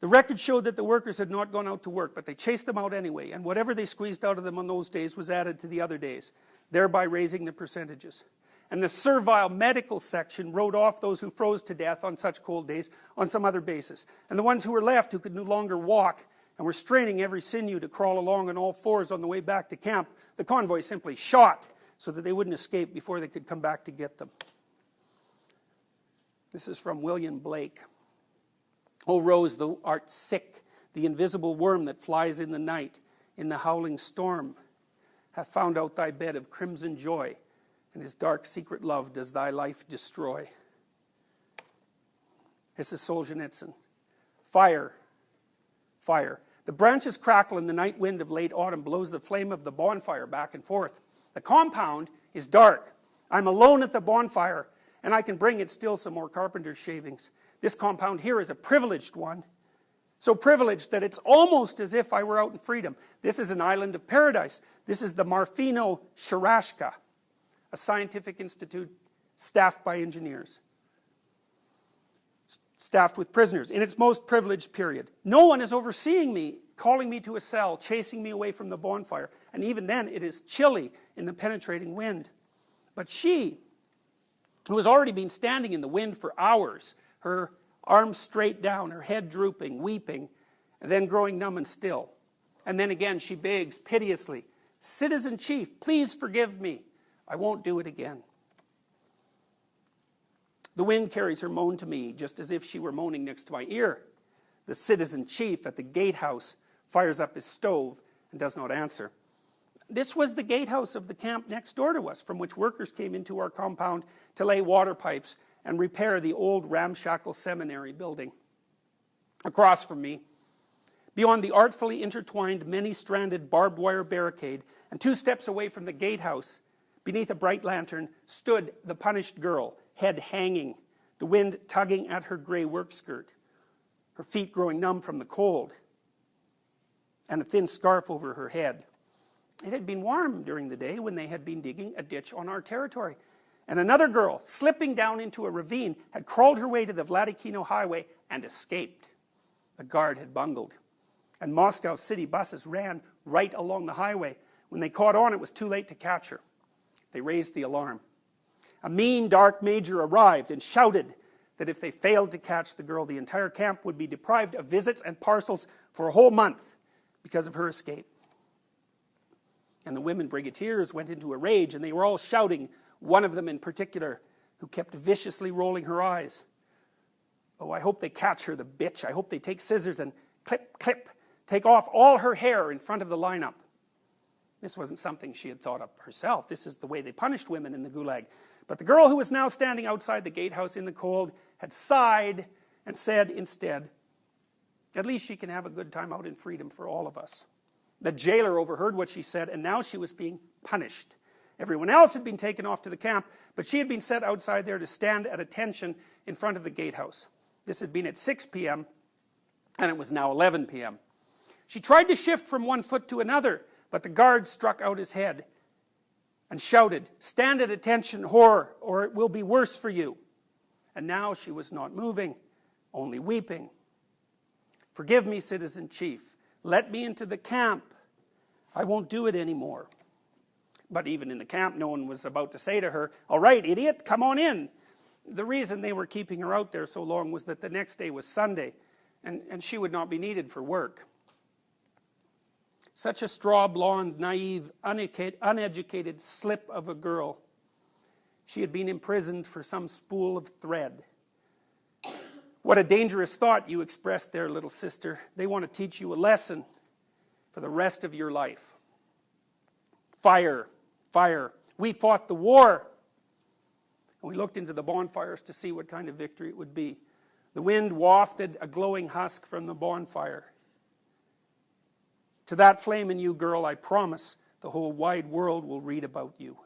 The record showed that the workers had not gone out to work, but they chased them out anyway, and whatever they squeezed out of them on those days was added to the other days, thereby raising the percentages. And the servile medical section wrote off those who froze to death on such cold days on some other basis. And the ones who were left, who could no longer walk and were straining every sinew to crawl along on all fours on the way back to camp, the convoy simply shot so that they wouldn't escape before they could come back to get them. This is from William Blake. O rose, thou art sick, the invisible worm that flies in the night, in the howling storm, hath found out thy bed of crimson joy, and his dark secret love does thy life destroy. This is Solzhenitsyn. Fire, fire. The branches crackle and the night wind of late autumn blows the flame of the bonfire back and forth. The compound is dark. I'm alone at the bonfire, and I can bring it still some more carpenter's shavings. This compound here is a privileged one. So privileged that it's almost as if I were out in freedom. This is an island of paradise. This is the Marfino Sharashka, a scientific institute staffed by engineers, staffed with prisoners, in its most privileged period. No one is overseeing me, calling me to a cell, chasing me away from the bonfire. And even then it is chilly in the penetrating wind. But she, who has already been standing in the wind for hours, her arms straight down, her head drooping, weeping, and then growing numb and still. And then again she begs piteously, "Citizen Chief, please forgive me. I won't do it again." The wind carries her moan to me, just as if she were moaning next to my ear. The Citizen Chief at the gatehouse fires up his stove and does not answer. This was the gatehouse of the camp next door to us, from which workers came into our compound to lay water pipes and repair the old ramshackle seminary building. Across from me, beyond the artfully intertwined, many-stranded barbed wire barricade, and 2 steps away from the gatehouse, beneath a bright lantern, stood the punished girl, head hanging, the wind tugging at her gray work skirt, her feet growing numb from the cold, and a thin scarf over her head. It had been warm during the day when they had been digging a ditch on our territory. And another girl, slipping down into a ravine, had crawled her way to the Vladikino highway and escaped. The guard had bungled, and Moscow city buses ran right along the highway. When they caught on, it was too late to catch her. They raised the alarm. A mean, dark major arrived and shouted that if they failed to catch the girl, the entire camp would be deprived of visits and parcels for a whole month because of her escape. And the women brigadiers went into a rage, and they were all shouting, one of them in particular, who kept viciously rolling her eyes. "Oh, I hope they catch her, the bitch. I hope they take scissors and clip, clip, take off all her hair in front of the lineup." This wasn't something she had thought up herself. This is the way they punished women in the gulag. But the girl who was now standing outside the gatehouse in the cold had sighed and said instead, "At least she can have a good time out in freedom for all of us." The jailer overheard what she said, and now she was being punished. Everyone else had been taken off to the camp, but she had been set outside there to stand at attention in front of the gatehouse. This had been at 6 p.m., and it was now 11 p.m. She tried to shift from one foot to another, but the guard struck out his head and shouted, "Stand at attention, whore, or it will be worse for you." And now she was not moving, only weeping. "Forgive me, Citizen Chief. Let me into the camp. I won't do it anymore." But even in the camp, no one was about to say to her, "All right, idiot, come on in." The reason they were keeping her out there so long was that the next day was Sunday, and she would not be needed for work. Such a straw blonde, naive, uneducated slip of a girl. She had been imprisoned for some spool of thread. What a dangerous thought you expressed there, little sister. They want to teach you a lesson for the rest of your life. Fire, fire. We fought the war. And we looked into the bonfires to see what kind of victory it would be. The wind wafted a glowing husk from the bonfire. To that flame in you, girl, I promise the whole wide world will read about you.